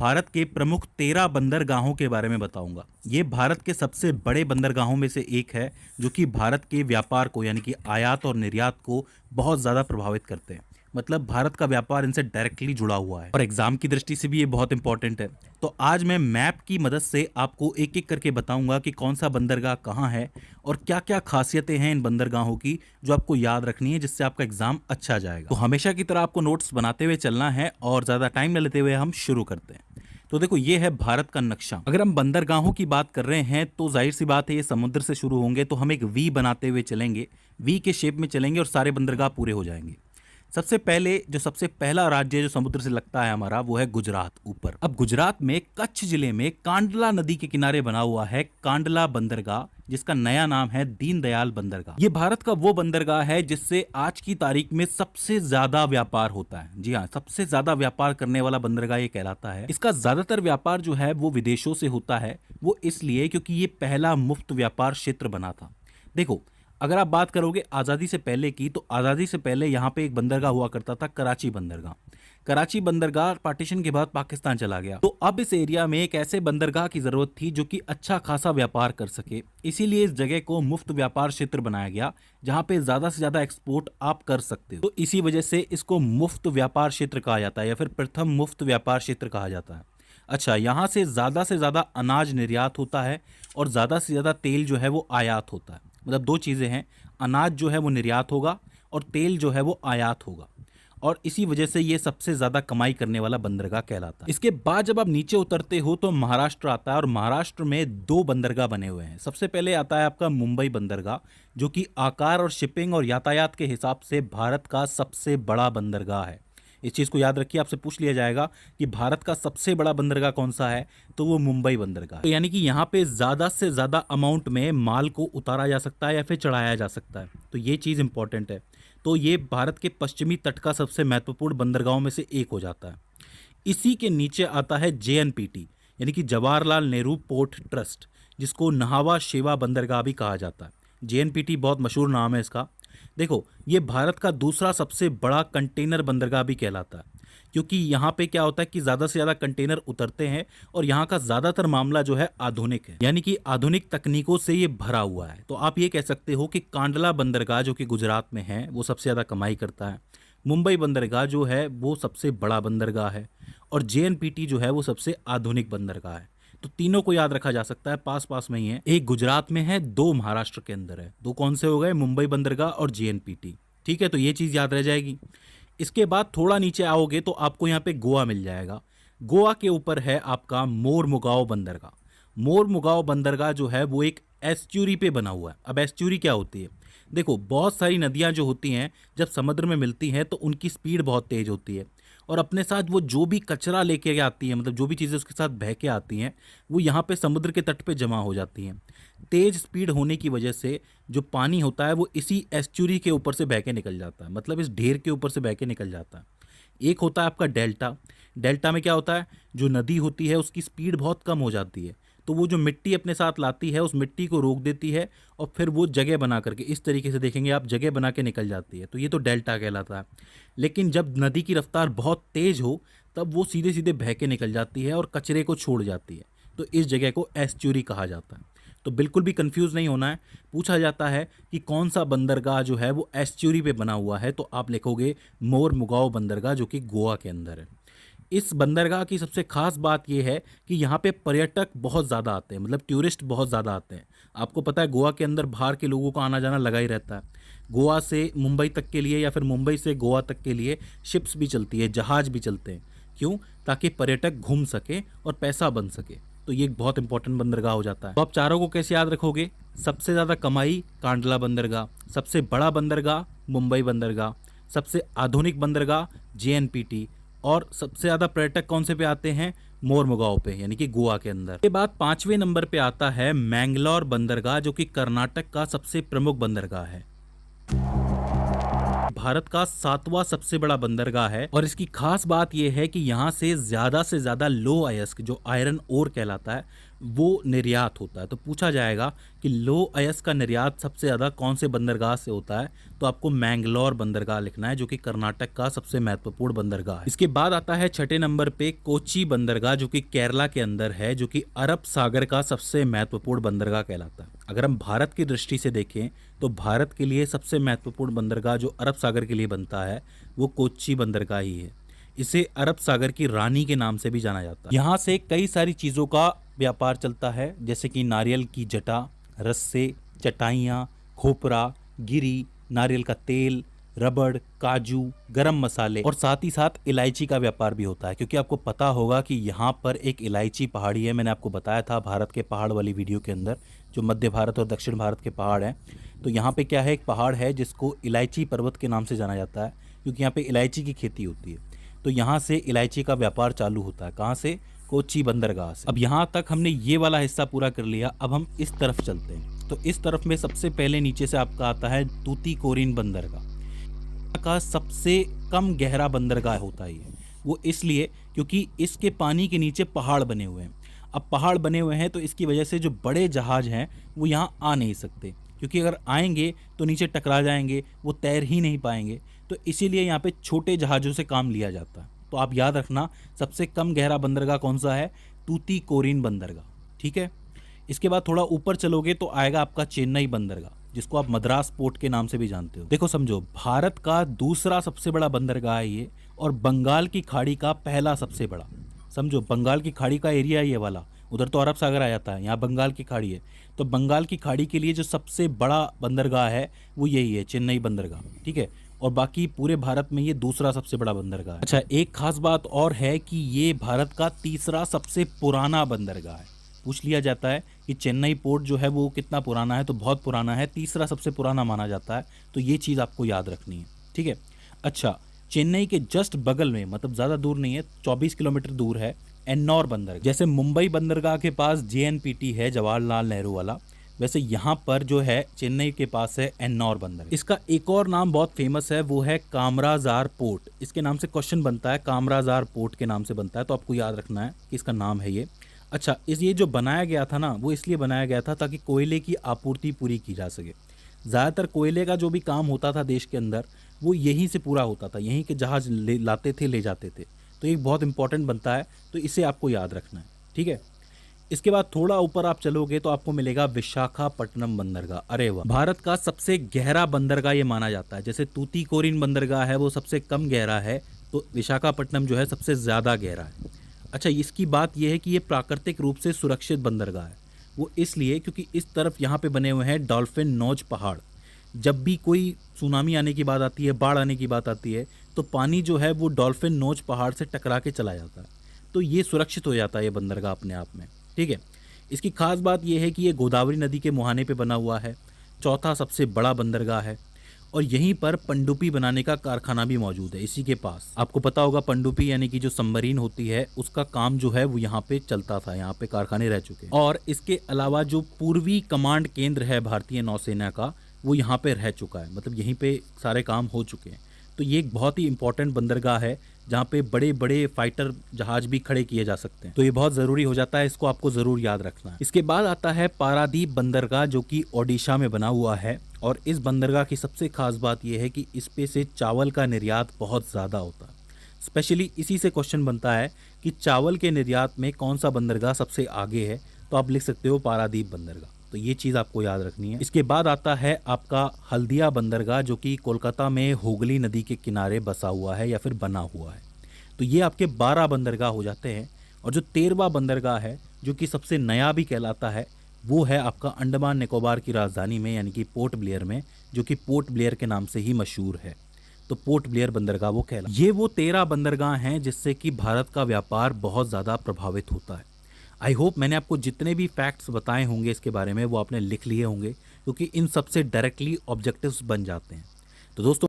भारत के प्रमुख 13 बंदरगाहों के बारे में बताऊंगा। ये भारत के सबसे बड़े बंदरगाहों में से एक है, जो कि भारत के व्यापार को यानी कि आयात और निर्यात को बहुत ज़्यादा प्रभावित करते हैं। मतलब भारत का व्यापार इनसे डायरेक्टली जुड़ा हुआ है और एग्जाम की दृष्टि से भी ये बहुत इंपॉर्टेंट है। तो आज मैं मैप की मदद से आपको एक एक करके बताऊंगा कि कौन सा बंदरगाह कहाँ है और क्या क्या खासियतें हैं इन बंदरगाहों की, जो आपको याद रखनी है, जिससे आपका एग्जाम अच्छा जाएगा। तो हमेशा की तरह आपको नोट्स बनाते हुए चलना है और ज़्यादा टाइम न लेते हुए हम शुरू करते हैं। तो देखो, ये है भारत का नक्शा। अगर हम बंदरगाहों की बात कर रहे हैं तो जाहिर सी बात है, ये समुद्र से शुरू होंगे, तो हम एक वी बनाते हुए चलेंगे, वी के शेप में चलेंगे और सारे बंदरगाह पूरे हो जाएंगे। सबसे पहला राज्य जो समुद्र से लगता है हमारा, वो है गुजरात ऊपर। अब गुजरात में कच्छ जिले में कांडला नदी के किनारे बना हुआ है कांडला बंदरगाह, जिसका नया नाम है दीनदयाल बंदरगाह। ये भारत का वो बंदरगाह है जिससे आज की तारीख में सबसे ज्यादा व्यापार होता है। जी हाँ, सबसे ज्यादा व्यापार करने वाला बंदरगाह ये कहलाता है। इसका ज्यादातर व्यापार जो है वो विदेशों से होता है। वो इसलिए क्योंकि ये पहला मुफ्त व्यापार क्षेत्र बना था। देखो, अगर आप बात करोगे आज़ादी से पहले की, तो आज़ादी से पहले यहाँ पे एक बंदरगाह हुआ करता था, कराची बंदरगाह। कराची बंदरगाह पार्टीशन के बाद पाकिस्तान चला गया, तो अब इस एरिया में एक ऐसे बंदरगाह की जरूरत थी जो कि अच्छा खासा व्यापार कर सके। इसीलिए इस जगह को मुफ्त व्यापार क्षेत्र बनाया गया, जहाँ पे ज्यादा से ज्यादा एक्सपोर्ट आप कर सकते हो। तो इसी वजह से इसको मुफ्त व्यापार क्षेत्र कहा जाता है, या फिर प्रथम मुफ्त व्यापार क्षेत्र कहा जाता है। अच्छा, यहाँ से ज़्यादा अनाज निर्यात होता है और ज़्यादा से ज़्यादा तेल जो है वो आयात होता है। मतलब दो चीज़ें हैं, अनाज जो है वो निर्यात होगा और तेल जो है वो आयात होगा, और इसी वजह से ये सबसे ज़्यादा कमाई करने वाला बंदरगाह कहलाता है। इसके बाद जब आप नीचे उतरते हो तो महाराष्ट्र आता है, और महाराष्ट्र में दो बंदरगाह बने हुए हैं। सबसे पहले आता है आपका मुंबई बंदरगाह, जो कि आकार और शिपिंग और यातायात के हिसाब से भारत का सबसे बड़ा बंदरगाह है। इस चीज़ को याद रखिए, आपसे पूछ लिया जाएगा कि भारत का सबसे बड़ा बंदरगाह कौन सा है, तो वो मुंबई बंदरगाह। तो यानी कि यहाँ पे ज़्यादा से ज़्यादा अमाउंट में माल को उतारा जा सकता है या फिर चढ़ाया जा सकता है, तो ये चीज़ इंपॉर्टेंट है। तो ये भारत के पश्चिमी तट का सबसे महत्वपूर्ण बंदरगाहों में से एक हो जाता है। इसी के नीचे आता है JNPT, यानी कि जवाहरलाल नेहरू पोर्ट ट्रस्ट, जिसको नहावा शेवा बंदरगाह भी कहा जाता है। JNPT बहुत मशहूर नाम है इसका। देखो, ये भारत का दूसरा सबसे बड़ा कंटेनर बंदरगाह भी कहलाता है, क्योंकि यहाँ पे क्या होता है कि ज़्यादा से ज़्यादा कंटेनर उतरते हैं, और यहाँ का ज़्यादातर मामला जो है आधुनिक है, यानी कि आधुनिक तकनीकों से ये भरा हुआ है। तो आप ये कह सकते हो कि कांडला बंदरगाह जो कि गुजरात में है, वो सबसे ज़्यादा कमाई करता है। मुंबई बंदरगाह जो है वो सबसे बड़ा बंदरगाह है, और JNPT जो है वो सबसे आधुनिक बंदरगाह है। तो तीनों को याद रखा जा सकता है, पास पास में ही है। एक गुजरात में है, दो महाराष्ट्र के अंदर है। दो कौन से हो गए? मुंबई बंदरगाह और JNPT। ठीक है, तो ये चीज़ याद रह जाएगी। इसके बाद थोड़ा नीचे आओगे तो आपको यहाँ पे गोवा मिल जाएगा। गोवा के ऊपर है आपका मोरमुगाओ बंदरगाह। मोरमुगाओ बंदरगाह जो है वो एक एस्चुरी पे बना हुआ है। अब एस्चुरी क्या होती है? देखो, बहुत सारी नदियाँ जो होती हैं जब समुद्र में मिलती हैं तो उनकी स्पीड बहुत तेज़ होती है, और अपने साथ वो जो भी कचरा लेके आती है, मतलब जो भी चीज़ें उसके साथ बह के आती हैं, वो यहाँ पे समुद्र के तट पे जमा हो जाती हैं। तेज़ स्पीड होने की वजह से जो पानी होता है वो इसी एस्चुरी के ऊपर से बह के निकल जाता है, मतलब इस ढेर के ऊपर से बह के निकल जाता है। एक होता है आपका डेल्टा। डेल्टा में क्या होता है, जो नदी होती है उसकी स्पीड बहुत कम हो जाती है, तो वो जो मिट्टी अपने साथ लाती है उस मिट्टी को रोक देती है, और फिर वो जगह बना करके, इस तरीके से देखेंगे आप, जगह बना के निकल जाती है। तो ये तो डेल्टा कहलाता है। लेकिन जब नदी की रफ्तार बहुत तेज़ हो तब वो सीधे सीधे बह के निकल जाती है और कचरे को छोड़ जाती है, तो इस जगह को एस्चुरी कहा जाता है। तो बिल्कुल भी कंफ्यूज नहीं होना है। पूछा जाता है कि कौन सा बंदरगाह जो है वो एस्चुरी पे बना हुआ है, तो आप लिखोगे मोरमुगाओ बंदरगाह, जो कि गोवा के अंदर है। इस बंदरगाह की सबसे खास बात यह है कि यहाँ पे पर्यटक बहुत ज़्यादा आते हैं, मतलब टूरिस्ट बहुत ज़्यादा आते हैं। आपको पता है गोवा के अंदर बाहर के लोगों का आना जाना लगा ही रहता है। गोवा से मुंबई तक के लिए या फिर मुंबई से गोवा तक के लिए शिप्स भी चलती है, जहाज भी चलते हैं। क्यों? ताकि पर्यटक घूम सके और पैसा बन सके। तो ये एक बहुत इंपॉर्टेंट बंदरगाह हो जाता है। तो आप चारों को कैसे याद रखोगे? सबसे ज़्यादा कमाई कांडला बंदरगाह, सबसे बड़ा बंदरगाह मुंबई बंदरगाह, सबसे आधुनिक बंदरगाह JNPT, और सबसे ज़्यादा पर्यटक कौन से पे आते हैं? मोरमुगाओ पे, यानी कि गोवा के अंदर। के बाद 5वें नंबर पे आता है मैंगलोर बंदरगाह, जो कि कर्नाटक का सबसे प्रमुख बंदरगाह है। भारत का 7वां सबसे बड़ा बंदरगाह है और इसकी खास बात यह है कि यहाँ से ज़्यादा लो अयस्क जो आयरन ओर कहलाता है वो निर्यात होता है। तो पूछा जाएगा कि लो अयस्क का निर्यात सबसे ज़्यादा कौन से बंदरगाह से होता है, तो आपको मैंगलोर बंदरगाह लिखना है जो कि कर्नाटक का सबसे महत्वपूर्ण बंदरगाह है। इसके बाद आता है छठे नंबर पे कोच्चि बंदरगाह जो कि केरला के अंदर है, जो कि अरब सागर का सबसे महत्वपूर्ण बंदरगाह कहलाता है। अगर हम भारत की दृष्टि से देखें तो भारत के लिए सबसे महत्वपूर्ण बंदरगाह जो अरब सागर के लिए बनता है वो कोच्चि बंदरगाह ही है। इसे अरब सागर की रानी के नाम से भी जाना जाता है। यहाँ से कई सारी चीज़ों का व्यापार चलता है, जैसे कि नारियल की जटा, रस्से, चटाइयाँ, खोपरा, गिरी, नारियल का तेल, रबड़, काजू, गरम मसाले और साथ ही साथ इलायची का व्यापार भी होता है। क्योंकि आपको पता होगा कि यहाँ पर एक इलायची पहाड़ी है, मैंने आपको बताया था भारत के पहाड़ वाली वीडियो के अंदर, जो मध्य भारत और दक्षिण भारत के पहाड़ हैं। तो यहाँ पे क्या है, एक पहाड़ है जिसको इलायची पर्वत के नाम से जाना जाता है, क्योंकि यहाँ पे इलायची की खेती होती है। तो यहाँ से इलायची का व्यापार चालू होता है। कहाँ से? कोच्चि बंदरगाह से। अब यहाँ तक हमने ये वाला हिस्सा पूरा कर लिया, अब हम इस तरफ चलते हैं। तो इस तरफ में सबसे पहले नीचे से आपका आता है तूतीकोरिन बंदरगाह का सबसे कम गहरा बंदरगाह होता है ये। वो इसलिए क्योंकि इसके पानी के नीचे पहाड़ बने हुए हैं। अब पहाड़ बने हुए हैं तो इसकी वजह से जो बड़े जहाज हैं वो यहाँ आ नहीं सकते, क्योंकि अगर आएंगे तो नीचे टकरा जाएंगे, वो तैर ही नहीं पाएंगे। तो इसीलिए यहाँ पे छोटे जहाज़ों से काम लिया जाता है। तो आप याद रखना सबसे कम गहरा बंदरगाह कौन सा है? तूतीकोरिन बंदरगाह। ठीक है। इसके बाद थोड़ा ऊपर चलोगे तो आएगा आपका चेन्नई बंदरगाह, जिसको आप मद्रास पोर्ट के नाम से भी जानते हो। देखो समझो, भारत का दूसरा सबसे बड़ा बंदरगाह है ये, और बंगाल की खाड़ी का पहला सबसे बड़ा। समझो, बंगाल की खाड़ी का एरिया ये वाला, उधर तो अरब सागर आ जाता है, यहाँ बंगाल की खाड़ी है। तो बंगाल की खाड़ी के लिए जो सबसे बड़ा बंदरगाह है वो यही है, चेन्नई बंदरगाह। ठीक है। और बाकी पूरे भारत में ये दूसरा सबसे बड़ा बंदरगाह है। अच्छा, एक खास बात और है कि ये भारत का तीसरा सबसे पुराना बंदरगाह है। पूछ लिया जाता है कि चेन्नई पोर्ट जो है वो कितना पुराना है, तो बहुत पुराना है, तीसरा सबसे पुराना माना जाता है। तो ये चीज़ आपको याद रखनी है। ठीक है। अच्छा, चेन्नई के जस्ट बगल में, मतलब ज़्यादा दूर नहीं है, 24 किलोमीटर दूर है एन्नौर बंदरगाह। जैसे मुंबई बंदरगाह के पास JNPT है, जवाहरलाल नेहरू वाला, वैसे यहाँ पर जो है चेन्नई के पास है एन्नौर बंदरगाह। इसका एक और नाम बहुत फेमस है, वो है कामराजार पोर्ट। इसके नाम से क्वेश्चन बनता है, कामराजार पोर्ट के नाम से बनता है, तो आपको याद रखना है कि इसका नाम है ये। अच्छा, ये जो बनाया गया था ना, वो इसलिए बनाया गया था ताकि कोयले की आपूर्ति पूरी की जा सके। ज़्यादातर कोयले का जो भी काम होता था देश के अंदर, वो यहीं से पूरा होता था, यहीं के जहाज लाते थे, ले जाते थे। तो ये बहुत इंपॉर्टेंट बनता है, तो इसे आपको याद रखना है। ठीक है। इसके बाद थोड़ा ऊपर आप चलोगे तो आपको मिलेगा विशाखापट्टनम बंदरगाह। अरे वाह, भारत का सबसे गहरा बंदरगाह ये माना जाता है। जैसे तूतीकोरिन बंदरगाह है वो सबसे कम गहरा है, तो विशाखापट्टनम जो है सबसे ज़्यादा गहरा है। अच्छा, इसकी बात यह है कि ये प्राकृतिक रूप से सुरक्षित बंदरगाह है। वो इसलिए क्योंकि इस तरफ यहाँ पे बने हुए हैं डॉल्फिन नोच पहाड़। जब भी कोई सुनामी आने की बात आती है, बाढ़ आने की बात आती है, तो पानी जो है वो डॉल्फिन नोच पहाड़ से टकरा के चला जाता है। तो ये सुरक्षित हो जाता है ये बंदरगाह अपने आप में। ठीक है। इसकी खास बात यह है कि ये गोदावरी नदी के मुहाने पे बना हुआ है, चौथा सबसे बड़ा बंदरगाह है, और यहीं पर पनडुब्बी बनाने का कारखाना भी मौजूद है इसी के पास। आपको पता होगा पनडुब्बी यानी कि जो सबमरीन होती है, उसका काम जो है वो यहाँ पे चलता था, यहाँ पे कारखाने रह चुके हैं। और इसके अलावा जो पूर्वी कमांड केंद्र है भारतीय नौसेना का, वो यहाँ पे रह चुका है, मतलब यहीं पे सारे काम हो चुके हैं। तो ये एक बहुत ही इंपॉर्टेंट बंदरगाह है जहाँ पे बड़े बड़े फाइटर जहाज भी खड़े किए जा सकते हैं। तो ये बहुत ज़रूरी हो जाता है, इसको आपको ज़रूर याद रखना है। इसके बाद आता है पारादीप बंदरगाह, जो कि ओडिशा में बना हुआ है। और इस बंदरगाह की सबसे खास बात यह है कि इस पे से चावल का निर्यात बहुत ज़्यादा होता है। स्पेशली इसी से क्वेश्चन बनता है कि चावल के निर्यात में कौन सा बंदरगाह सबसे आगे है, तो आप लिख सकते हो पारादीप बंदरगाह। तो ये चीज़ आपको याद रखनी है। इसके बाद आता है आपका हल्दिया बंदरगाह, जो कि कोलकाता में हुगली नदी के किनारे बसा हुआ है या फिर बना हुआ है। तो ये आपके 12 बंदरगाह हो जाते हैं। और जो 13वां बंदरगाह है, जो कि सबसे नया भी कहलाता है, वो है आपका अंडमान निकोबार की राजधानी में, यानी कि पोर्ट ब्लेयर में, जो कि पोर्ट ब्लेयर के नाम से ही मशहूर है। तो पोर्ट ब्लेयर बंदरगाह वो कहला। ये वो 13 बंदरगाह हैं जिससे कि भारत का व्यापार बहुत ज़्यादा प्रभावित होता है। आई होप मैंने आपको जितने भी फैक्ट्स बताए होंगे इसके बारे में वो आपने लिख लिए होंगे, क्योंकि इन सबसे डायरेक्टली ऑब्जेक्टिव्स बन जाते हैं। तो दोस्तों